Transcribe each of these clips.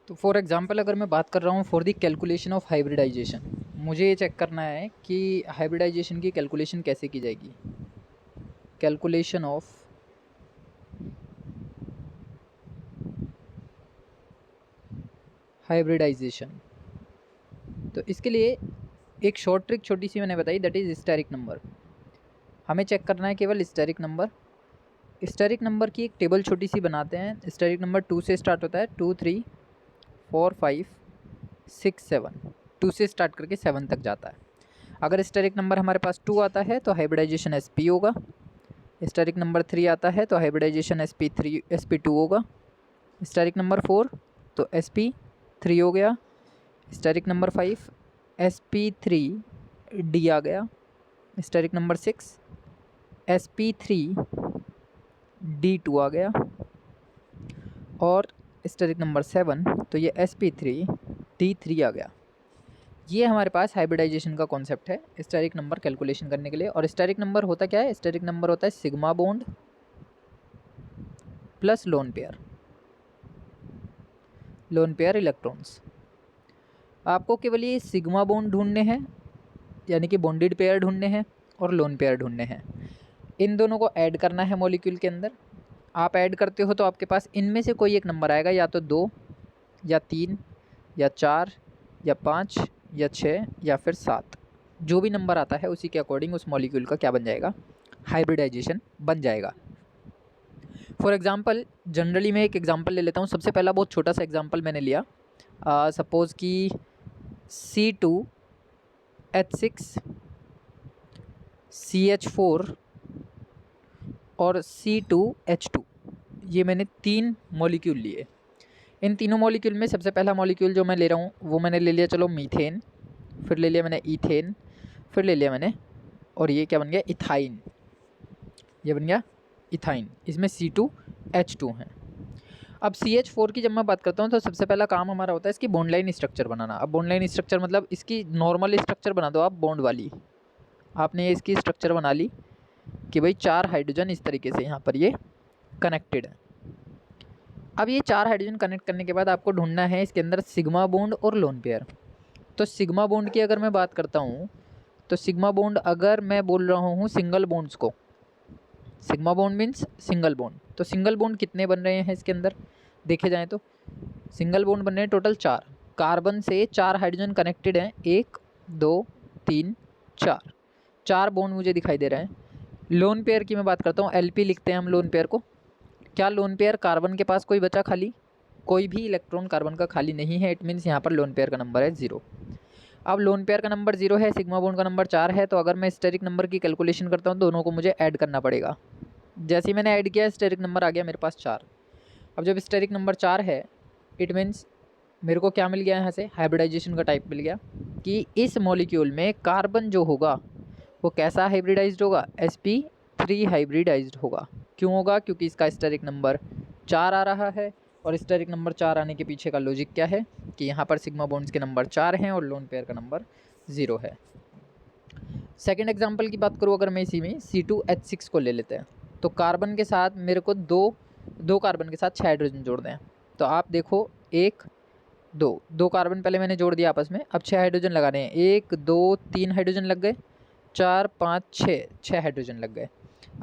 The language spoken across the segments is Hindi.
तो फॉर एग्ज़ाम्पल अगर मैं बात कर रहा हूँ for the calculation of hybridisation, मुझे ये चेक करना है कि हाइब्रिडाइजेशन की कैलकुलेशन कैसे की जाएगी। कैलकुलेशन ऑफ हाइब्रिडाइजेशन, तो इसके लिए एक शॉर्ट ट्रिक छोटी सी मैंने बताई, दैट इज़ हिस्टेरिक नंबर। हमें चेक करना है केवल हिस्टेरिक नंबर। हिस्टेरिक नंबर की एक टेबल छोटी सी बनाते हैं। हिस्टेरिक नंबर 2 से स्टार्ट होता है, 2 3 4 5 6 7, 2 से स्टार्ट करके 7 तक जाता है। अगर हिस्टेरिक नंबर हमारे पास 2 आता है तो हाइब्रिडाइजेशन SP होगा। हिस्टेरिक नंबर 3 आता है तो हाइब्रिडाइजेशन SP2 होगा। हिस्टेरिक नंबर 4 तो SP3 हो गया। हिस्टेरिक नंबर 5 SP3D आ गया। हिस्टेरिक नंबर 6 SP3D2 आ गया। और हिस्टेरिक नंबर 7 तो ये SP3D3 आ गया। ये हमारे पास हाइब्रिडाइजेशन का कॉन्सेप्ट है हिस्टेरिक नंबर कैलकुलेशन करने के लिए। और हिस्टेरिक नंबर होता क्या है? हिस्टेरिक नंबर होता है sigma bond plus lone pair electrons. आपको केवल ये सिग्मा बॉन्ड ढूंढने हैं, यानी कि बॉन्डेड पेयर ढूंढने हैं, और लोन पेयर ढूंढने हैं। इन दोनों को ऐड करना है मॉलिक्यूल के अंदर। आप ऐड करते हो तो आपके पास इनमें से कोई एक नंबर आएगा, या तो 2 या 3 या 4 या 5 या 6 या फिर 7। जो भी नंबर आता है उसी के अकॉर्डिंग उस मॉलिक्यूल का क्या बन जाएगा? हाइब्रिडाइजेशन बन जाएगा। फॉर एग्जांपल, जनरली मैं एक एग्जांपल ले लेता हूँ। सबसे पहला बहुत छोटा सा एग्जांपल मैंने लिया। सपोज़ कि C2H6 CH4 और C2H2, ये मैंने 3 मॉलिक्यूल लिए। इन तीनों मॉलिक्यूल में सबसे पहला मॉलिक्यूल जो मैं ले रहा हूँ वो मैंने ले लिया, चलो, मीथेन। फिर ले लिया मैंने ईथेन। फिर ले लिया मैंने, और ये क्या बन गया? इथाइन। ये बन गया इथाइन। इसमें C2H2 हैं। अब CH4 की जब मैं बात करता हूँ तो सबसे पहला काम हमारा होता है इसकी बॉन्ड लाइन स्ट्रक्चर बनाना। अब बॉन्ड लाइन स्ट्रक्चर मतलब इसकी नॉर्मल स्ट्रक्चर बना दो आप, बॉन्ड वाली। आपने इसकी स्ट्रक्चर बना ली कि भाई 4 हाइड्रोजन इस तरीके से यहाँ पर ये कनेक्टेड है। अब ये 4 हाइड्रोजन कनेक्ट करने के बाद आपको ढूंढना है इसके अंदर सिग्मा बॉन्ड और लोन पेयर। तो सिग्मा बॉन्ड की अगर मैं बात करता हूँ तो सिग्मा बॉन्ड, अगर मैं बोल रहा हूँ सिंगल बॉन्ड्स को, sigma bond means single bond, तो सिंगल बॉन्ड कितने बन रहे हैं इसके अंदर देखे जाएँ तो? सिंगल बॉन्ड बन रहे हैं टोटल 4। कार्बन से 4 हाइड्रोजन कनेक्टेड हैं, 1 2 3 4, 4 बॉन्ड मुझे दिखाई दे रहे हैं। लोन पेयर की मैं बात करता हूँ, LP लिखते हैं हम लोन पेयर को। क्या लोन पेयर कार्बन के पास कोई बचा खाली? कोई भी इलेक्ट्रॉन कार्बन का खाली नहीं है। इट मीन्स यहाँ पर लोन पेयर का नंबर है 0। अब लोन पेयर का नंबर 0 है, सिग्मा बॉन्ड का नंबर 4 है, तो अगर मैं स्टेरिक नंबर की कैलकुलेशन करता हूँ दोनों को मुझे ऐड करना पड़ेगा। जैसे ही मैंने ऐड किया स्टेरिक नंबर आ गया मेरे पास 4। अब जब स्टेरिक नंबर 4 है, इट मीन्स मेरे को क्या मिल गया यहाँ से? हाइब्रिडाइजेशन का टाइप मिल गया कि इस मॉलिक्यूल में कार्बन जो होगा वो कैसा हाइब्रिडाइज्ड होगा? SP3 हाइब्रिडाइज्ड होगा। क्यों होगा? क्योंकि इसका स्टेरिक नंबर 4 आ रहा है। और स्टेरिक नंबर 4 आने के पीछे का लॉजिक क्या है कि यहाँ पर सिग्मा बॉन्ड्स के नंबर 4 हैं और लोन पेयर का नंबर 0 है। सेकेंड एग्जाम्पल की बात करूँ अगर मैं, इसी में C2H6 को ले लेते हैं। तो कार्बन के साथ मेरे को दो कार्बन के साथ 6 हाइड्रोजन जोड़ने हैं। तो आप देखो, 1 2 कार्बन पहले मैंने जोड़ दिया आपस में। अब 6 हाइड्रोजन लगाने हैं। 1 2 3 हाइड्रोजन लग गए, 4 5 6 हाइड्रोजन लग गए।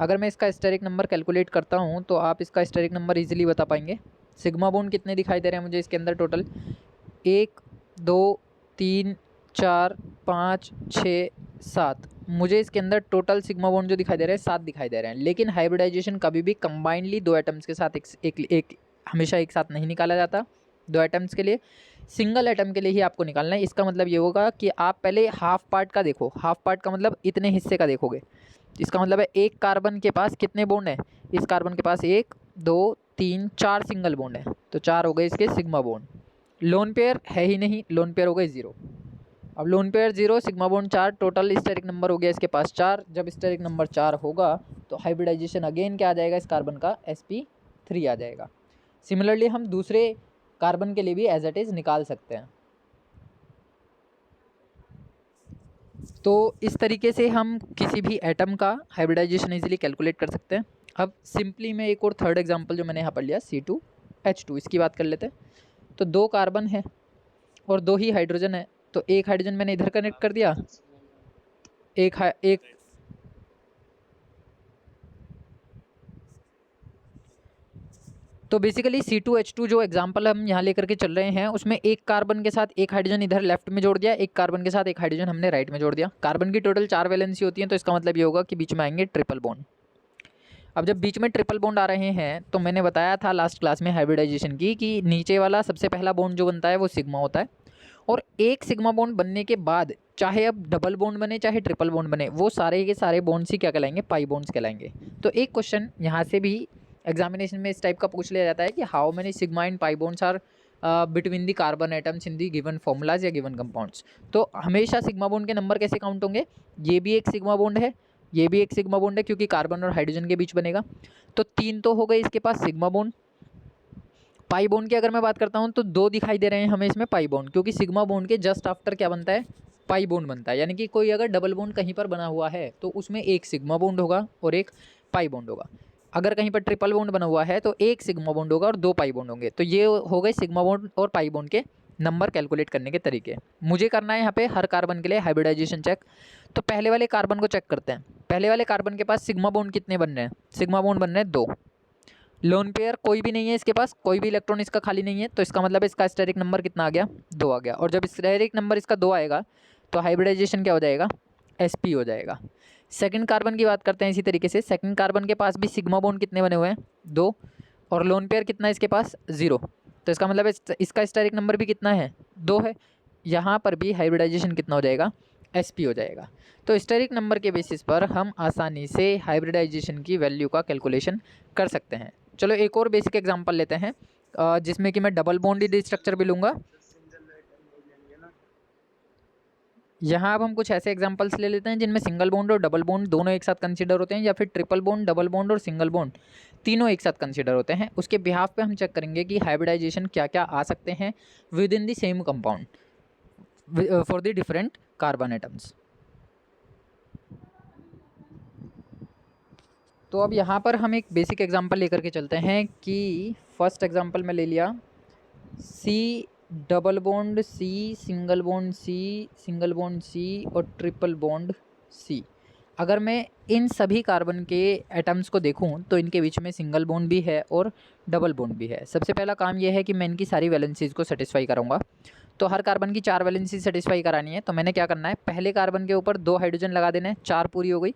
अगर मैं इसका स्टेरिक नंबर कैलकुलेट करता हूँ तो आप इसका स्टेरिक नंबर इजीली बता पाएंगे। सिग्मा बॉन्ड कितने दिखाई दे रहे हैं मुझे इसके अंदर टोटल? 1 2 3 4 5 6 7। मुझे इसके अंदर टोटल सिग्मा बॉन्ड जो दिखाई दे रहे हैं 7 दिखाई दे रहे हैं। लेकिन हाइब्रिडाइजेशन कभी भी कंबाइंडली 2 एटम्स के साथ एक हमेशा एक साथ नहीं निकाला जाता। 2 एटम्स के लिए, सिंगल एटम के लिए ही आपको निकालना है। इसका मतलब ये होगा कि आप पहले हाफ पार्ट का देखो। हाफ पार्ट का मतलब इतने हिस्से का देखोगे। इसका मतलब है एक कार्बन के पास कितने बॉन्ड हैं? इस कार्बन के पास 1 2 3 4 सिंगल बॉन्ड है, तो 4 हो गए इसके सिग्मा बॉन्ड। लोन पेयर है ही नहीं, लोन पेयर हो गए 0। अब lone pair 0, sigma bond 4, total steric number हो गया इसके पास 4। जब स्टेरिक नंबर 4 होगा तो हाइब्रिडाइजेशन अगेन क्या आ जाएगा इस कार्बन का? SP3 आ जाएगा। सिमिलरली हम दूसरे कार्बन के लिए भी एज इट इज़ निकाल सकते हैं। तो इस तरीके से हम किसी भी एटम का हाइब्रिडाइजेशन इजीली कैलकुलेट कर सकते हैं। अब सिंपली मैं एक और थर्ड एग्जांपल जो मैंने यहाँ पर लिया, C2H2, इसकी बात कर लेते हैं। तो 2 कार्बन है और 2 ही हाइड्रोजन है, तो एक हाइड्रोजन मैंने इधर कनेक्ट कर दिया, एक तो बेसिकली C2H2 जो एग्जांपल हम यहाँ लेकर के चल रहे हैं उसमें एक कार्बन के साथ एक हाइड्रोजन इधर लेफ्ट में जोड़ दिया, एक कार्बन के साथ एक हाइड्रोजन हमने राइट में जोड़ दिया। कार्बन की टोटल 4 वैलेंसी होती है, तो इसका मतलब ये होगा कि बीच में आएंगे ट्रिपल बॉन्ड। अब जब बीच में ट्रिपल बॉन्ड आ रहे हैं तो मैंने बताया था लास्ट क्लास में हाइब्रिडाइजेशन की कि नीचे वाला सबसे पहला बॉन्ड जो बनता है वो सिग्मा होता है, और एक सिग्मा बॉन्ड बनने के बाद चाहे अब डबल बॉन्ड बने चाहे ट्रिपल बॉन्ड बने, वो सारे के सारे बॉन्ड्स ही क्या कहलाएंगे, पाई बॉन्ड्स कहलाएंगे। तो एक क्वेश्चन यहाँ से भी एग्जामिनेशन में इस टाइप का पूछ लिया जाता है कि how many sigma and pi bonds are between the carbon atoms in the given formulas या गिवन कंपाउंड्स। तो हमेशा सिग्मा बॉन्ड के नंबर कैसे काउंट होंगे, ये भी एक सिग्मा बॉन्ड है, ये भी एक सिग्मा बॉन्ड है क्योंकि कार्बन और हाइड्रोजन के बीच बनेगा, तो 3 तो हो गए इसके पास सिग्मा बॉन्ड। पाई बॉन्ड की अगर मैं बात करता हूँ तो 2 दिखाई दे रहे हैं हमें इसमें पाई बॉन्ड, क्योंकि सिग्मा बॉन्ड के जस्ट आफ्टर क्या बनता है, पाई बॉन्ड बनता है। यानी कि कोई अगर डबल बॉन्ड कहीं पर बना हुआ है तो उसमें एक सिग्मा बॉन्ड होगा और एक पाई बॉन्ड होगा। अगर कहीं पर ट्रिपल बॉन्ड बना हुआ है तो एक सिग्मा बॉन्ड होगा और 2 पाई बॉन्ड होंगे। तो ये हो गए सिग्मा बॉन्ड और पाई बॉन्ड के नंबर कैलकुलेट करने के तरीके। मुझे करना है यहाँ पे हर कार्बन के लिए हाइब्रिडाइजेशन चेक। तो पहले वाले कार्बन को चेक करते हैं। पहले वाले कार्बन के पास सिग्मा बॉन्ड कितने बन रहे हैं, सिग्मा बॉन्ड बन रहे हैं 2। लोन पेयर कोई भी नहीं है इसके पास, कोई भी इलेक्ट्रॉन इसका खाली नहीं है, तो इसका मतलब इसका स्टेरिक नंबर कितना आ गया, 2 आ गया। और जब स्टेरिक नंबर इसका 2 आएगा तो हाइब्रिडाइजेशन क्या हो जाएगा, sp हो जाएगा। सेकंड कार्बन की बात करते हैं इसी तरीके से। सेकंड कार्बन के पास भी सिग्मा बॉन्ड कितने बने हुए हैं, 2, और लोन पेयर कितना है इसके पास, 0, तो इसका मतलब इसका स्टेरिक नंबर भी कितना है, 2 है। यहाँ पर भी हाइब्रिडाइजेशन कितना हो जाएगा, sp हो जाएगा। तो स्टेरिक नंबर के बेसिस पर हम आसानी से हाइब्रिडाइजेशन की वैल्यू का कैलकुलेशन कर सकते हैं। चलो एक और बेसिक एग्जांपल लेते हैं जिसमें कि मैं डबल बॉन्डेड स्ट्रक्चर भी लूँगा। यहाँ अब हम कुछ ऐसे एग्जांपल्स ले लेते हैं जिनमें सिंगल बॉन्ड और डबल बॉन्ड दोनों एक साथ कंसीडर होते हैं, या फिर ट्रिपल बॉन्ड, डबल बॉन्ड और सिंगल बॉन्ड तीनों एक साथ कंसीडर होते हैं। उसके बिहाफ पे हम चेक करेंगे कि हाइब्रिडाइजेशन क्या क्या आ सकते हैं with in the same compound for the different carbon atoms. तो अब यहाँ पर हम एक बेसिक एग्जांपल लेकर के चलते हैं कि फर्स्ट एग्जांपल में ले लिया C double bond C, single bond C, single bond C और ट्रिपल बॉन्ड सी। अगर मैं इन सभी कार्बन के एटम्स को देखूं तो इनके बीच में सिंगल बॉन्ड भी है और डबल बॉन्ड भी है। सबसे पहला काम यह है कि मैं इनकी सारी वैलेंसीज को सेटिस्फाई करूँगा। तो हर कार्बन की 4 वैलेंसी सेटिस्फाई करानी है, तो मैंने क्या करना है, पहले कार्बन के ऊपर 2 हाइड्रोजन लगा देने हैं, 4 पूरी हो गई।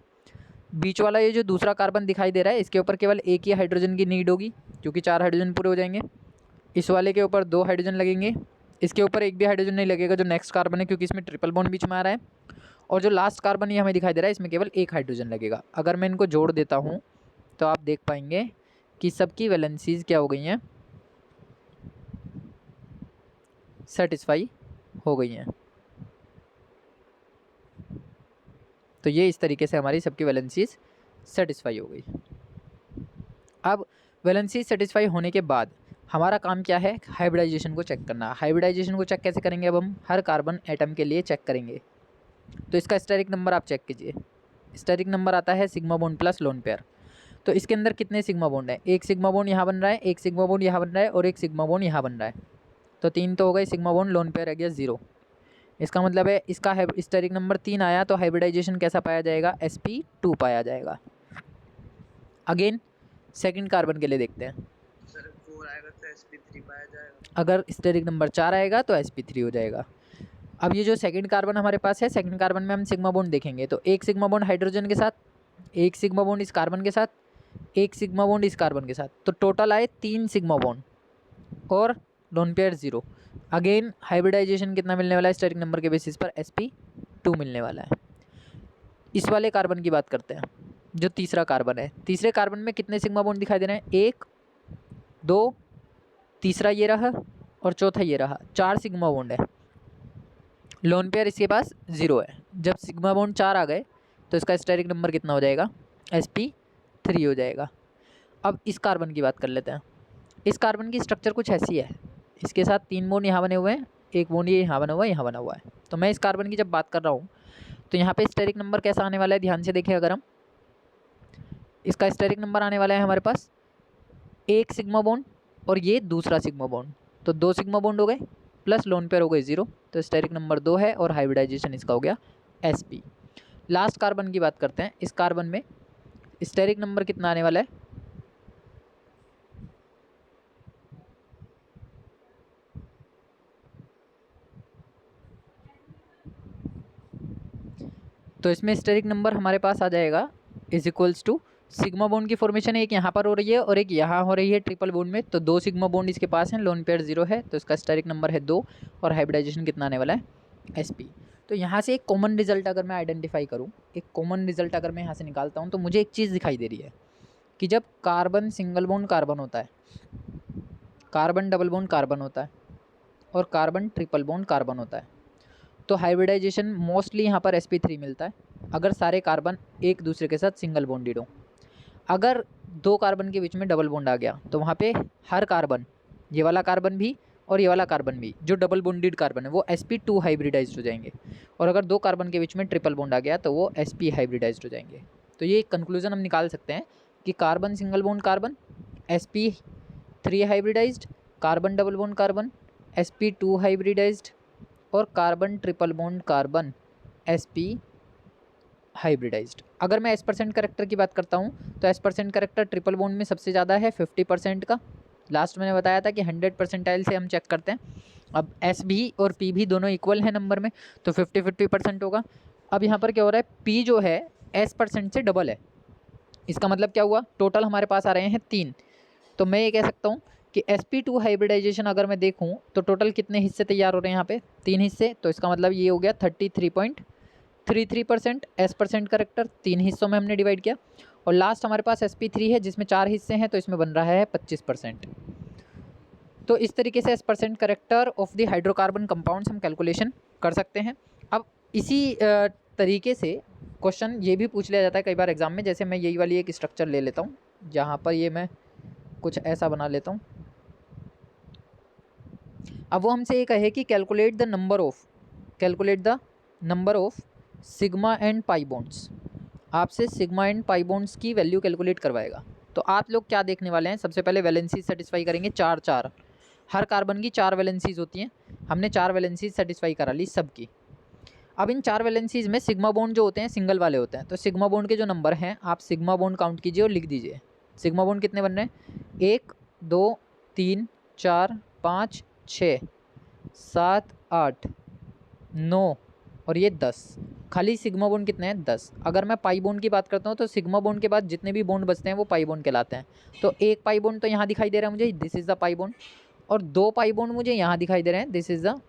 बीच वाला ये जो दूसरा कार्बन दिखाई दे रहा है इसके ऊपर केवल एक ही हाइड्रोजन की नीड होगी क्योंकि 4 हाइड्रोजन पूरे हो जाएंगे। इस वाले के ऊपर 2 हाइड्रोजन लगेंगे, इसके ऊपर एक भी हाइड्रोजन नहीं लगेगा जो नेक्स्ट कार्बन है क्योंकि इसमें ट्रिपल बॉन्ड बीच में आ रहा है। और जो लास्ट कार्बन ये हमें दिखाई दे रहा है इसमें केवल एक हाइड्रोजन लगेगा। अगर मैं इनको जोड़ देता हूँ तो आप देख पाएंगे कि सबकी वैलेंसीज क्या हो गई हैं, सेटिस्फाई हो गई हैं। तो ये इस तरीके से हमारी सबकी वैलेंसीज सेटिस्फाई हो गई। अब वैलेंसी सेटिस्फाई होने के बाद हमारा काम क्या है, हाइब्रिडाइजेशन को चेक करना। हाइब्रिडाइजेशन को चेक कैसे करेंगे, अब हम हर कार्बन एटम के लिए चेक करेंगे। तो इसका स्टेरिक नंबर आप चेक कीजिए। स्टेरिक नंबर आता है sigma bond plus lone pair. तो इसके अंदर कितने सिग्मा बॉन्ड है, एक सिग्मा बॉन्ड यहाँ बन रहा है, एक सिग्मा बॉन्ड यहाँ बन रहा है और एक सिग्मा बॉन्ड यहाँ बन रहा है। तो 3 तो हो गए सिग्मा बॉन्ड, लोन पेयर आ गया 0। इसका मतलब है इसका स्टेरिक नंबर 3 आया तो हाइब्रिडाइजेशन कैसा पाया जाएगा, sp2 पाया जाएगा। अगेन सेकंड कार्बन के लिए देखते हैं। सर 4 आएगा तो sp3 पाया जाएगा। अगर स्टेरिक नंबर 4 आएगा तो sp3 हो जाएगा। अब ये जो सेकंड कार्बन हमारे पास है, सेकंड कार्बन में हम सिग्मा बॉन्ड देखेंगे तो एक सिग्मा बॉन्ड हाइड्रोजन के साथ, एक सिग्मा बॉन्ड इस कार्बन के साथ, एक सिग्मा बॉन्ड इस कार्बन के साथ, तो टोटल आए 3 सिग्मा बॉन्ड और लोन पेयर 0। अगेन हाइब्रिडाइजेशन कितना मिलने वाला है, स्टेरिक नंबर के बेसिस पर sp2 मिलने वाला है। इस वाले कार्बन की बात करते हैं जो तीसरा कार्बन है। तीसरे कार्बन में कितने सिग्मा बॉन्ड दिखाई दे रहे हैं, 1 2, तीसरा ये रहा और चौथा ये रहा, 4 सिग्मा बॉन्ड है। लोन पेयर इसके पास 0 है। जब सिग्मा बॉन्ड 4 आ गए तो इसका स्टेरिक नंबर कितना हो जाएगा, sp3 हो जाएगा। अब इस कार्बन की बात कर लेते हैं। इस कार्बन की स्ट्रक्चर कुछ ऐसी है, इसके साथ 3 बॉन्ड यहाँ बने हुए हैं, एक बॉन्ड ये यहाँ बना हुआ है, यहाँ बना हुआ है। तो मैं इस कार्बन की जब बात कर रहा हूँ तो यहाँ पे स्टेरिक नंबर कैसा आने वाला है, ध्यान से देखें। अगर हम इसका स्टेरिक नंबर आने वाला है हमारे पास एक सिग्मा बॉन्ड और ये दूसरा सिग्मा बॉन्ड, तो 2 सिग्मा बॉन्ड हो गए प्लस लोन पेयर हो गए 0, तो स्टेरिक नंबर 2 है और हाइब्रिडाइजेशन इसका हो गया sp। लास्ट कार्बन की बात करते हैं। इस कार्बन में स्टेरिक नंबर कितना आने वाला है, तो इसमें स्टेरिक नंबर हमारे पास आ जाएगा is equals to sigma bond की फॉर्मेशन एक यहाँ पर हो रही है और एक यहाँ हो रही है ट्रिपल बॉन्ड में, तो 2 सिग्मा बॉन्ड इसके पास हैं, लोन पेयर 0 है, तो इसका स्टेरिक नंबर है 2 और हाइब्रिडाइजेशन कितना आने वाला है sp। तो यहाँ से एक कॉमन रिजल्ट अगर मैं आइडेंटिफाई करूँ, एक कॉमन रिजल्ट अगर मैं यहाँ से निकालता हूँ, तो मुझे एक चीज़ दिखाई दे रही है कि जब कार्बन सिंगल बॉन्ड कार्बन होता है, कार्बन डबल बॉन्ड कार्बन होता है और कार्बन ट्रिपल बॉन्ड कार्बन होता है, तो हाइब्रिडाइजेशन मोस्टली यहाँ पर sp3 मिलता है अगर सारे कार्बन एक दूसरे के साथ सिंगल बॉन्डेड हो। अगर 2 कार्बन के बीच में डबल बॉन्ड आ गया तो वहाँ पे हर कार्बन, ये वाला कार्बन भी और ये वाला कार्बन भी, जो डबल बॉन्डेड कार्बन है वो sp2 हाइब्रिडाइज्ड हो जाएंगे, और अगर 2 कार्बन के बीच में ट्रिपल बॉन्ड आ गया तो वो sp हाइब्रिडाइज्ड हो जाएंगे। तो ये एक कंक्लूजन हम निकाल सकते हैं कि carbon single bond carbon sp3 hybridised, carbon double bond carbon sp2 hybridised और carbon triple bond carbon sp hybridised. अगर मैं S% करेक्टर की बात करता हूँ तो S% करेक्टर ट्रिपल बॉन्ड में सबसे ज़्यादा है 50% का। लास्ट मैंने बताया था कि 100 परसेंटाइल से हम चेक करते हैं। अब S भी और P भी दोनों इक्वल हैं नंबर में, तो 50-50% होगा। अब यहाँ पर क्या हो रहा है, P जो है S% से डबल है। इसका मतलब क्या हुआ, टोटल हमारे पास आ रहे हैं 3। तो मैं ये कह सकता हूँ कि sp2 हाइब्रिडाइजेशन अगर मैं देखूँ तो टोटल कितने हिस्से तैयार हो रहे हैं यहाँ पे, 3 हिस्से। तो इसका मतलब ये हो गया 33.33% S% करेक्टर 3 हिस्सों में हमने डिवाइड किया, और लास्ट हमारे पास sp3 है जिसमें 4 हिस्से हैं, तो इसमें बन रहा है 25%। तो इस तरीके से S% character of the hydrocarbon compounds हम कैलकुलेशन कर सकते हैं। अब इसी तरीके से क्वेश्चन ये भी पूछ लिया जाता है कई बार एग्जाम में। जैसे मैं यही वाली एक स्ट्रक्चर ले लेता हूँ, जहाँ पर ये मैं कुछ ऐसा बना लेता हूँ। अब वो हमसे ये कहे कि calculate the number of sigma and pi bonds. आपसे सिग्मा एंड पाई बॉन्ड्स की वैल्यू कैलकुलेट करवाएगा। तो आप लोग क्या देखने वाले हैं, सबसे पहले वैलेंसीज सेटिस्फाई करेंगे। 4 हर कार्बन की 4 वैलेंसीज होती हैं, हमने 4 वैलेंसीज सेटिस्फाई करा ली सबकी। अब इन 4 वैलेंसीज में सिग्मा बॉन्ड जो होते हैं सिंगल वाले होते हैं, तो सिग्मा बॉन्ड के जो नंबर हैं आप सिग्मा बॉन्ड काउंट कीजिए और लिख दीजिए। सिग्मा बॉन्ड कितने बन रहे हैं, 1 2 3 4 5 6 7 8 9 और ये 10। खाली सिग्मा बॉन्ड कितने हैं, 10। अगर मैं पाई बॉन्ड की बात करता हूँ तो सिग्मा बॉन्ड के बाद जितने भी बॉन्ड बचते हैं वो पाई बॉन्ड कहलाते हैं। तो एक पाई बॉन्ड तो यहाँ दिखाई दे रहा है मुझे, this is the pi bond, और 2 पाई बॉन्ड मुझे यहाँ दिखाई दे रहे हैं, this is the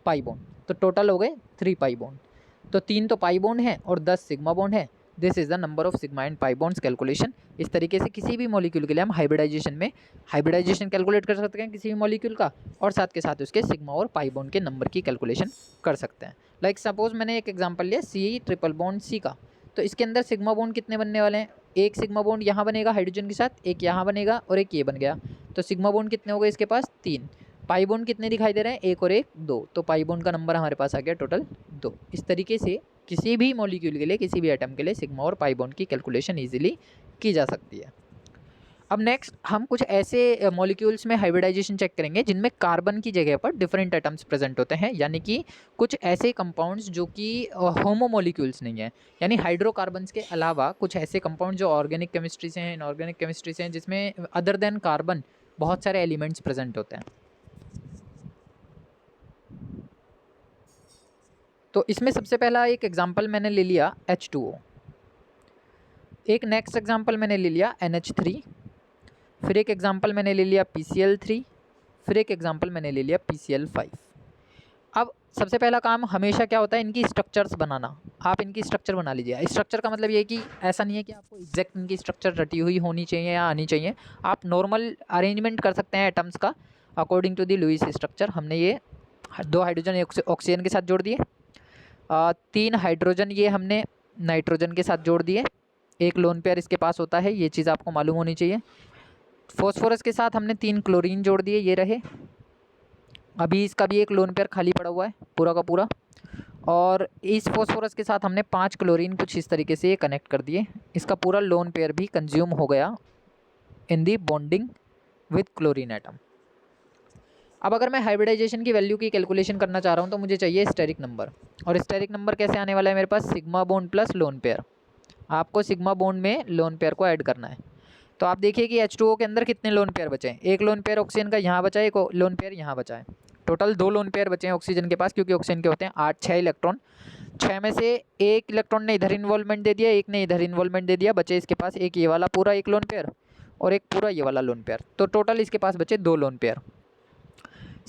pi bond. तो टोटल हो गए 3 पाई बॉन्ड। तो 3 तो पाई बॉन्ड है और 10 सिग्मा बॉन्ड है। This is the number of sigma and pi bonds calculation. इस तरीके से किसी भी मॉलिक्यूल के लिए हम हाइब्रिडाइजेशन कैलकुलेट कर सकते हैं किसी भी मॉलिक्यूल का, और साथ के साथ उसके सिग्मा और पाई बॉन्ड के नंबर की कैलकुलेशन कर सकते हैं। लाइक सपोज मैंने एक एग्जांपल लिया C ट्रिपल बॉन्ड C का, तो इसके अंदर सिग्मा बॉन्ड कितने बनने वाले हैं, एक सिग्मा बॉन्ड यहाँ बनेगा हाइड्रोजन के साथ, एक यहाँ बनेगा और एक ये बन गया। तो सिग्मा बॉन्ड कितने हो गए इसके पास, 3। पाई बॉन्ड कितने दिखाई दे रहे हैं, 1 और 1 2। तो पाई बॉन्ड का नंबर हमारे पास आ गया टोटल 2। इस तरीके से किसी भी मॉलिक्यूल के लिए, किसी भी एटम के लिए सिग्मा और पाई बॉन्ड की कैलकुलेशन ईजिली की जा सकती है। अब नेक्स्ट हम कुछ ऐसे मॉलिक्यूल्स में हाइब्रिडाइजेशन चेक करेंगे जिनमें कार्बन की जगह पर डिफरेंट एटम्स प्रेजेंट होते हैं, यानी कि कुछ ऐसे कंपाउंड्स जो कि होमो मॉलिक्यूल्स नहीं है, यानी हाइड्रोकार्बन्स के अलावा कुछ ऐसे कंपाउंड जो ऑर्गेनिक केमिस्ट्री से हैं, इनऑर्गेनिक केमिस्ट्री से हैं, जिसमें अदर देन कार्बन बहुत सारे एलिमेंट्स प्रेजेंट होते हैं। तो इसमें सबसे पहला एक एग्जांपल मैंने ले लिया H2O, एक नेक्स्ट एग्जांपल मैंने ले लिया NH3, फिर एक एग्जांपल मैंने ले लिया PCl3, फिर एक एग्जांपल मैंने ले लिया PCl5। अब सबसे पहला काम हमेशा क्या होता है, इनकी स्ट्रक्चर्स बनाना। आप इनकी स्ट्रक्चर बना लीजिए। स्ट्रक्चर का मतलब ये है कि ऐसा नहीं है कि आपको एग्जैक्ट इनकी स्ट्रक्चर रटी हुई होनी चाहिए या आनी चाहिए, आप नॉर्मल अरेंजमेंट कर सकते हैं एटम्स का according to the Lewis structure. हमने ये 2 हाइड्रोजन ऑक्सीजन के साथ जोड़ दिए, 3 हाइड्रोजन ये हमने नाइट्रोजन के साथ जोड़ दिए, एक लोन पेयर इसके पास होता है, ये चीज़ आपको मालूम होनी चाहिए। फॉस्फोरस के साथ हमने 3 क्लोरीन जोड़ दिए, ये रहे। अभी इसका भी एक लोन पेयर खाली पड़ा हुआ है पूरा का पूरा, और इस फॉस्फोरस के साथ हमने 5 क्लोरीन कुछ इस तरीके से ये कनेक्ट कर दिए। इसका पूरा लोन पेयर भी कंज्यूम हो गया इन दी बॉन्डिंग विथ क्लोरीन एटम। अब अगर मैं हाइब्रिडाइजेशन की वैल्यू की कैलकुलेशन करना चाह रहा हूँ तो मुझे चाहिए स्टेरिक नंबर, और स्टेरिक नंबर कैसे आने वाला है मेरे पास, sigma bond plus lone pair. आपको सिग्मा बॉन्ड में लोन पेयर को ऐड करना है। तो आप देखिए कि H2O के अंदर कितने लोन पेयर बचे हैं, एक लोन पेयर ऑक्सीजन का यहाँ बचा है, एक लोन पेयर यहाँ बचा है, टोटल 2 लोन पेयर बचे हैं ऑक्सीजन के पास, क्योंकि ऑक्सीजन के होते हैं 6 इलेक्ट्रॉन। 6 में से एक इलेक्ट्रॉन ने इधर इन्वॉल्वमेंट दे दिया, एक ने इधर इन्वॉल्वमेंट दे दिया, बचे इसके पास एक ये वाला पूरा एक लोन पेयर और एक पूरा ये वाला लोन पेयर। तो टोटल इसके पास बचे 2 लोन पेयर।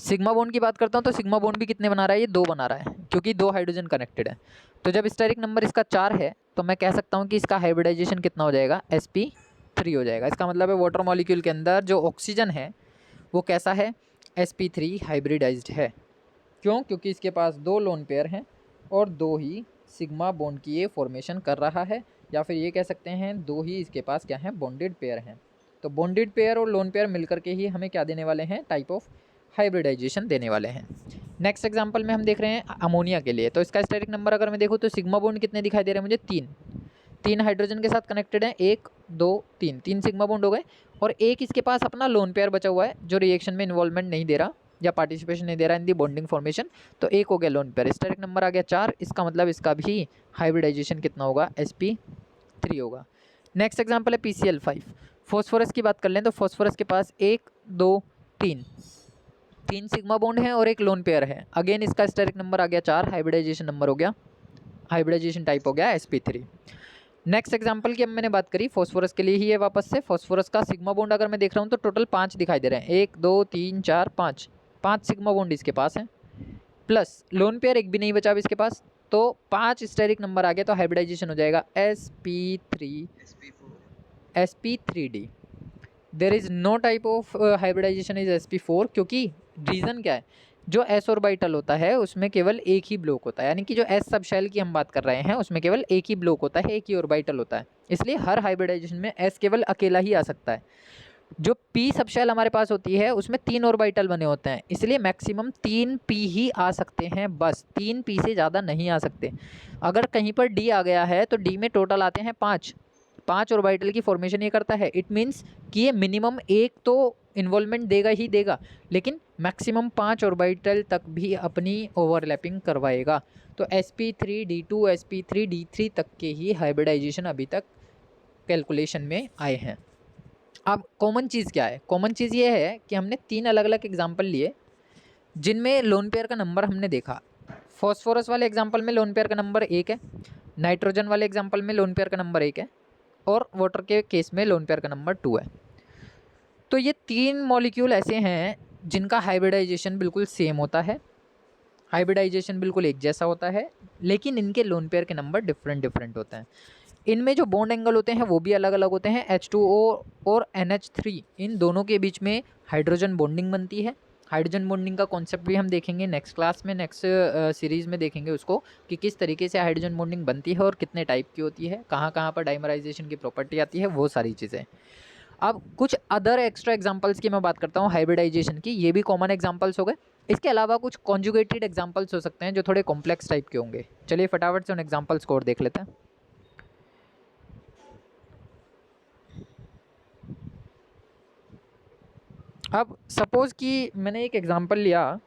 सिग्मा बॉन्ड की बात करता हूँ तो सिग्मा बॉन्ड भी कितने बना रहा है, ये 2 बना रहा है, क्योंकि 2 हाइड्रोजन कनेक्टेड है। तो जब स्टेरिक नंबर इसका 4 है तो मैं कह सकता हूँ कि इसका हाइब्रिडाइजेशन कितना हो जाएगा, sp3 हो जाएगा। इसका मतलब है वाटर मॉलिक्यूल के अंदर जो ऑक्सीजन है वो कैसा है, sp3 हाइब्रिडाइज्ड है। क्यों, क्योंकि इसके पास 2 लोन पेयर हैं और 2 ही सिग्मा बॉन्ड की ये फॉर्मेशन कर रहा है, या फिर ये कह सकते हैं 2 ही इसके पास क्या हैं, बॉन्डेड पेयर हैं। तो बॉन्डेड पेयर और लोन पेयर मिलकर के ही हमें क्या देने वाले हैं, टाइप ऑफ हाइब्रिडाइजेशन देने वाले हैं। नेक्स्ट एग्जांपल में हम देख रहे हैं अमोनिया के लिए। तो इसका स्टेरिक नंबर अगर मैं देखूँ तो सिग्मा बॉन्ड कितने दिखाई दे रहे हैं मुझे, 3 हाइड्रोजन के साथ कनेक्टेड है, 1 2 3 सिग्मा बॉन्ड हो गए, और एक इसके पास अपना लोन पेयर बचा हुआ है जो रिएक्शन में इन्वॉल्वमेंट नहीं दे रहा या पार्टिसिपेशन नहीं दे रहा इन दी बॉन्डिंग फॉर्मेशन। तो एक हो गया लोन पेयर, स्टेरिक नंबर आ गया 4। इसका मतलब इसका भी हाइब्रिडाइजेशन कितना होगा, sp3 होगा। नेक्स्ट एग्जाम्पल है PCl5। फॉस्फोरस की बात कर लें तो फॉस्फोरस के पास 1 2 3 सिग्मा बॉन्ड है और एक लोन पेयर है। अगेन इसका स्टेरिक नंबर आ गया 4, हाइब्रिडाइजेशन नंबर हो गया, हाइब्रिडाइजेशन टाइप हो गया sp3। नेक्स्ट एग्जांपल की अब मैंने बात करी फॉस्फोरस के लिए ही है वापस से। फॉस्फोरस का सिग्मा बॉन्ड अगर मैं देख रहा हूँ तो टोटल 5 दिखाई दे रहे हैं, 1 2 3 4 5 सिग्मा बॉन्ड इसके पास है, प्लस लोन पेयर एक भी नहीं बचा अब इसके पास, तो 5 स्टेरिक नंबर आ गया। तो हाइब्रिडाइजेशन हो जाएगा sp3d। There is no type of hybridisation is sp4, क्योंकि रीज़न क्या है, जो s ऑर्बिटल होता है उसमें केवल एक ही ब्लॉक होता है, यानी कि जो s सब शेल की हम बात कर रहे हैं उसमें केवल एक ही ब्लॉक होता है, एक ही ऑर्बिटल होता है, इसलिए हर हाइब्रिडाइजेशन में s केवल अकेला ही आ सकता है। जो p सब शेल हमारे पास होती है उसमें 3 ऑर्बिटल बने होते हैं, इसलिए मैक्सिमम 3p ही आ सकते हैं, बस 3p से ज़्यादा नहीं आ सकते। अगर कहीं पर d आ गया है तो d में टोटल आते हैं 5 ऑर्बिटल की फॉर्मेशन ये करता है। इट मीन्स कि ये मिनिमम एक तो इन्वॉल्वमेंट देगा ही देगा, लेकिन मैक्सिमम 5 ऑर्बिटल तक भी अपनी ओवरलैपिंग करवाएगा। तो sp3d2 sp3d3 तक के ही हाइब्रिडाइजेशन अभी तक कैलकुलेशन में आए हैं। अब कॉमन चीज़ क्या है, कॉमन चीज़ ये है कि हमने 3 अलग अलग एग्जाम्पल लिए जिनमें लोन पेयर का नंबर हमने देखा। फॉस्फोरस वाले एग्जाम्पल में लोन पेयर का नंबर 1 है, नाइट्रोजन वाले एग्जाम्पल में लोन पेयर का नंबर 1 है, और वाटर के केस में लोन पेयर का नंबर 2 है। तो ये 3 मॉलिक्यूल ऐसे हैं जिनका हाइब्रिडाइजेशन बिल्कुल सेम होता है, हाइब्रिडाइजेशन बिल्कुल एक जैसा होता है, लेकिन इनके लोन पेयर के नंबर डिफरेंट होते हैं। इनमें जो बॉन्ड एंगल होते हैं वो भी अलग अलग होते हैं। H2O और NH3 इन दोनों के बीच में हाइड्रोजन बॉन्डिंग बनती है। हाइड्रोजन बॉन्डिंग का कॉन्सेप्ट भी हम देखेंगे नेक्स्ट क्लास में, नेक्स्ट सीरीज़ में देखेंगे उसको कि किस तरीके से हाइड्रोजन बॉन्डिंग बनती है और कितने टाइप की होती है, कहाँ कहाँ पर डाइमराइजेशन की प्रॉपर्टी आती है, वो सारी चीज़ें। अब कुछ अदर एक्स्ट्रा एग्जांपल्स की मैं बात करता हूँ हाइब्रिडाइजेशन की, ये भी कॉमन एग्जांपल्स हो गए। इसके अलावा कुछ कॉन्जुगेटेड एग्जांपल्स हो सकते हैं जो थोड़े कॉम्प्लेक्स टाइप के होंगे। चलिए फटाफट से उन एग्जांपल्स को और देख लेते हैं। अब सपोज़ कि मैंने एक एग्जांपल लिया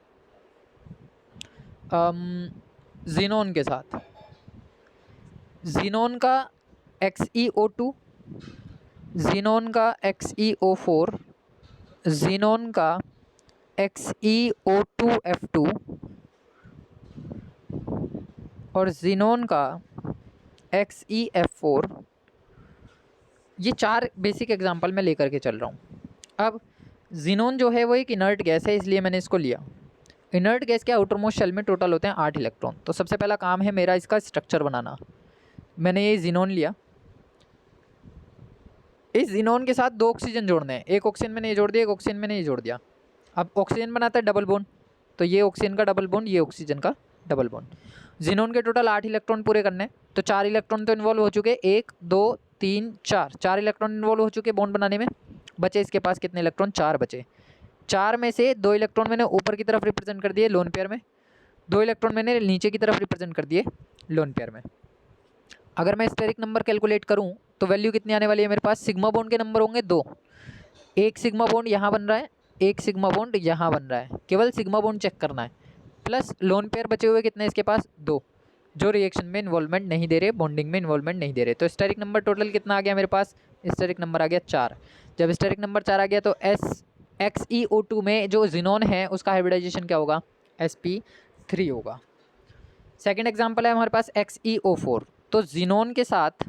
जीनोन के साथ, जीनोन का XeO2, जीनोन का XeO4, जीनोन का XeO2F2 और जीनोन का XeF4। ये 4 बेसिक एग्जांपल मैं लेकर के चल रहा हूँ। अब जीनोन जो है वो एक इनर्ट गैस है, इसलिए मैंने इसको लिया। इनर्ट गैस के आउटर मोस्ट शेल में टोटल होते हैं 8 इलेक्ट्रॉन। तो सबसे पहला काम है मेरा इसका स्ट्रक्चर बनाना। मैंने ये जीनोन लिया, इस जीनोन के साथ 2 ऑक्सीजन जोड़ने हैं, एक ऑक्सीजन मैंने ये जोड़ दिया, एक ऑक्सीजन मैंने ये जोड़ दिया। अब ऑक्सीजन बनाता है डबल बॉन्ड, तो ये ऑक्सीजन का डबल बॉन्ड, ये ऑक्सीजन का डबल बॉन्ड। जीनोन के टोटल 8 इलेक्ट्रॉन पूरे करने हैं, तो 4 इलेक्ट्रॉन तो इन्वॉल्व हो चुके, 1 2 3 4 इलेक्ट्रॉन इन्वॉल्व हो चुके बॉन्ड बनाने में। बचे इसके पास कितने इलेक्ट्रॉन, 4 बचे। 4 में से 2 इलेक्ट्रॉन मैंने ऊपर की तरफ रिप्रेजेंट कर दिए लोन पेयर में, 2 इलेक्ट्रॉन मैंने नीचे की तरफ रिप्रेजेंट कर दिए लोन पेयर में। अगर मैं स्टेरिक नंबर कैलकुलेट करूं तो वैल्यू कितनी आने वाली है मेरे पास, सिग्मा बॉन्ड के नंबर होंगे 2, एक सिग्मा बॉन्ड यहाँ बन रहा है एक सिग्मा बॉन्ड यहाँ बन रहा है, केवल सिग्मा बॉन्ड चेक करना है, प्लस लोन पेयर बचे हुए कितने इसके पास 2, जो रिएक्शन में इन्वॉल्वमेंट नहीं दे रहे, बॉन्डिंग में इन्वॉल्वमेंट नहीं दे रहे। तो स्टेरिक नंबर टोटल कितना आ गया मेरे पास, स्टेरिक नंबर आ गया 4। जब स्टेरिक नंबर 4 आ गया तो XeO2 में जो जिनोन है उसका हाइब्रिडाइजेशन क्या होगा, sp3 होगा। सेकेंड एग्जाम्पल है हमारे पास XeO4। तो जिनोन के साथ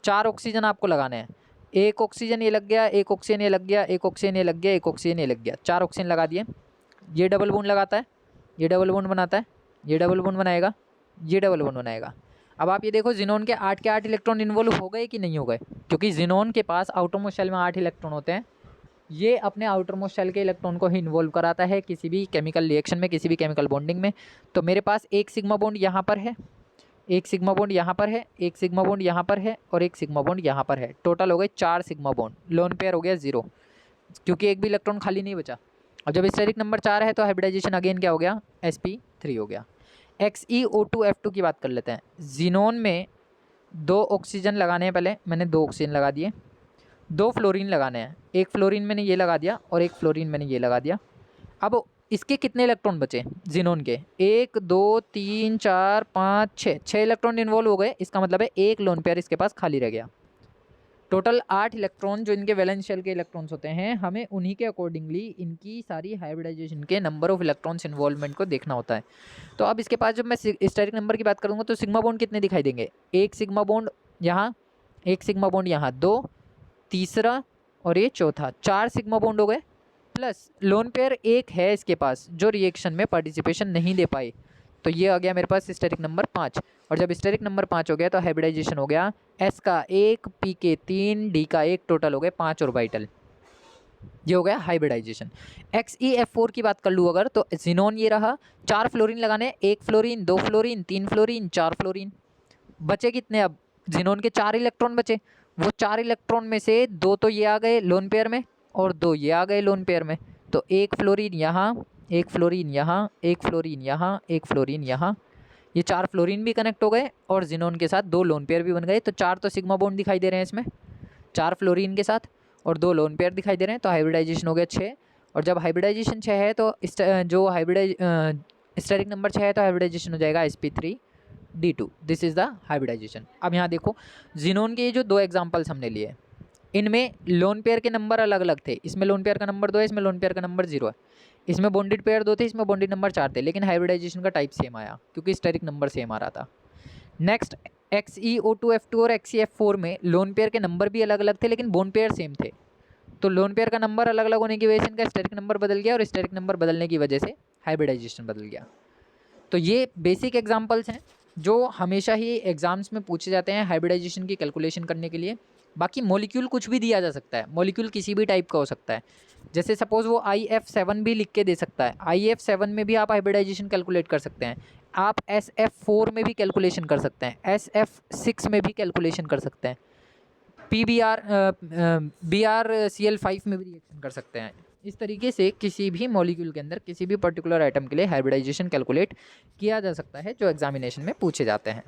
4 ऑक्सीजन आपको लगाने हैं, एक ऑक्सीजन ये लग गया, एक ऑक्सीजन ये लग गया, एक ऑक्सीजन ये लग गया, एक ऑक्सीजन ये लग गया, 4 ऑक्सीजन लगा दिए। ये डबल बॉन्ड लगाता है, ये डबल बॉन्ड बनाता है, ये डबल बॉन्ड बनाएगा, ये डबल बॉन्ड बनाएगा। अब आप ये देखो जिनोन के 8 के 8 इलेक्ट्रॉन इन्वॉल्व हो गए कि नहीं हो गए, क्योंकि जिनोन के पास आउटर मोस्ट शेल में 8 इलेक्ट्रॉन होते हैं। ये अपने आउटर मोस्ट शेल के इलेक्ट्रॉन को ही इन्वॉल्व कराता है किसी भी केमिकल रिएक्शन में, किसी भी केमिकल बॉन्डिंग में। तो मेरे पास एक सिग्मा बॉन्ड यहाँ पर है, एक सिग्मा बॉन्ड यहाँ पर है, एक सिग्मा बॉन्ड यहाँ पर है और एक सिग्मा बॉन्ड यहाँ पर है। टोटल हो गए 4 सिग्मा बॉन्ड, लोन पेयर हो गया 0, क्योंकि एक भी इलेक्ट्रॉन खाली नहीं बचा। और जब स्टेरिक नंबर 4 है तो हाइब्रिडाइजेशन अगेन क्या हो गया, sp3 हो गया। XeO2F2 की बात कर लेते हैं। जिनोन में 2 ऑक्सीजन लगाने हैं, पहले मैंने 2 ऑक्सीजन लगा दिए, 2 फ्लोरीन लगाने हैं, एक फ्लोरीन मैंने ये लगा दिया और एक फ्लोरीन मैंने ये लगा दिया। अब इसके कितने इलेक्ट्रॉन बचे जिनोन के, 1 2 3 4 5 6 इलेक्ट्रॉन इन्वॉल्व हो गए। इसका मतलब है एक लोन पेयर इसके पास खाली रह गया। टोटल 8 इलेक्ट्रॉन जो इनके वैलेंस शेल के इलेक्ट्रॉन्स होते हैं, हमें उन्हीं के अकॉर्डिंगली इनकी सारी हाइब्रिडाइजेशन के नंबर ऑफ इलेक्ट्रॉन्स इन्वॉल्वमेंट को देखना होता है। तो अब इसके पास जब मैं स्टेरिक नंबर की बात करूँगा तो सिग्मा बॉन्ड कितने दिखाई देंगे, एक सिग्मा बॉन्ड यहाँ, एक सिग्मा बॉन्ड यहाँ, 2, तीसरा और ये चौथा, 4 सिग्मा बॉन्ड हो गए। प्लस लोन पेयर एक है इसके पास जो रिएक्शन में पार्टिसिपेशन नहीं दे पाए, तो ये आ गया मेरे पास स्टेरिक नंबर 5। और जब स्टेरिक नंबर 5 हो गया तो हाइब्रिडाइजेशन हो गया S का 1, P के 3, D का 1, टोटल हो गए 5 ऑर्बिटल। ये हो गया हाइब्रिडाइजेशन। XeF4 की बात कर लूँ अगर तो जिनोन ये रहा, 4 फ्लोरीन लगाने, 1 फ्लोरीन, 2 फ्लोरीन, 3 फ्लोरीन, 4 फ्लोरीन। बचे कितने, अब जिनोन के 4 इलेक्ट्रॉन बचे, वो 4 इलेक्ट्रॉन में से 2 तो ये आ गए लोन पेयर में और 2 ये आ गए लोन पेयर में। तो 1 फ्लोरीन यहाँ, 1 फ्लोरीन यहाँ, 1 फ्लोरीन यहाँ, 1 फ्लोरीन यहाँ, ये 4 फ्लोरीन भी कनेक्ट हो गए और जिनोन के साथ 2 लोन पेयर भी बन गए। तो 4 तो सिग्मा बॉन्ड दिखाई दे रहे हैं इसमें, 4 फ्लोरीन के साथ और 2 लोन पेयर दिखाई दे रहे हैं। तो हाइब्रिडाइजेशन हो गया 6। और जब हाइब्रिडाइजेशन 6 है तो जो स्टेरिक नंबर 6 है तो हाइब्रिडाइजेशन हो जाएगा sp3d2। This is the hybridisation. अब यहाँ देखो जिनोन के जो 2 एग्जाम्पल्स हमने लिए, इनमें लोन पेयर के नंबर अलग अलग थे। इसमें लोन पेयर का नंबर 2 है, इसमें लोन पेयर का नंबर 0 है। इसमें बॉन्डेड पेयर 2 थे, इसमें बॉन्डेड नंबर 4 थे, लेकिन हाइब्रिडाइजेशन का टाइप सेम आया क्योंकि स्टेरिक नंबर सेम आ रहा था। नेक्स्ट XeO2F2 और XeF4 में लोन पेयर के नंबर भी अलग अलग थे लेकिन बॉन्ड पेयर सेम थे। तो लोन पेयर का नंबर अलग अलग होने की वजह से इनका स्टेरिक नंबर बदल गया और स्टेरिक नंबर बदलने की वजह से हाइब्रिडाइजेशन बदल गया। तो ये बेसिक एग्जाम्पल्स हैं जो हमेशा ही एग्जाम्स में पूछे जाते हैं हाइब्रिडाइजेशन की कैलकुलेशन करने के लिए। बाकी मॉलिक्यूल कुछ भी दिया जा सकता है, मॉलिक्यूल किसी भी टाइप का हो सकता है। जैसे सपोज वो IF7 भी लिख के दे सकता है, IF7 में भी आप हाइब्रिडाइजेशन कैलकुलेट कर सकते हैं। आप SF4 में भी कैलकुलेशन कर सकते हैं, SF6 में भी कैलकुलेशन कर सकते हैं, BrCl5 में भी रिएक्शन कर सकते हैं। इस तरीके से किसी भी मॉलिक्यूल के अंदर किसी भी पर्टिकुलर आइटम के लिए हाइब्रिडाइजेशन कैलकुलेट किया जा सकता है जो एग्जामिनेशन में पूछे जाते हैं।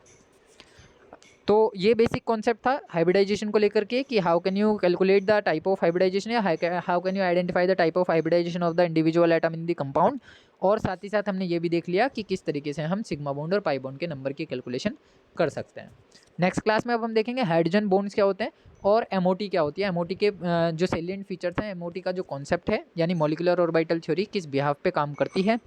तो ये बेसिक कॉन्सेप्ट था हाइब्रिडाइजेशन को लेकर के कि how can you calculate the type of hybridisation या how can you identify the type of hybridisation of the individual atom in the compound. और साथ ही साथ हमने ये भी देख लिया कि किस तरीके से हम सिग्मा बॉन्ड और पाई बॉन्ड के नंबर की कैलकुलेशन कर सकते हैं। नेक्स्ट क्लास में अब हम देखेंगे हाइड्रोजन बॉन्ड्स क्या होते हैं और MOT क्या होती है। MOT के जो सेलिएंट फीचर्स हैं, MOT का जो कॉन्सेप्ट है यानी मॉलिक्यूलर ऑर्बिटल थ्योरी किस बिहाफ पे काम करती है,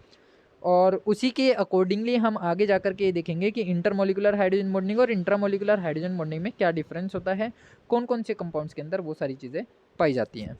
और उसी के अकॉर्डिंगली हम आगे जाकर के देखेंगे कि इंटरमोलिकुलर हाइड्रोजन बॉन्डिंग और इंट्रामोलिकुलर हाइड्रोजन बॉन्डिंग में क्या डिफरेंस होता है, कौन कौन से कंपाउंड्स के अंदर वो सारी चीज़ें पाई जाती हैं।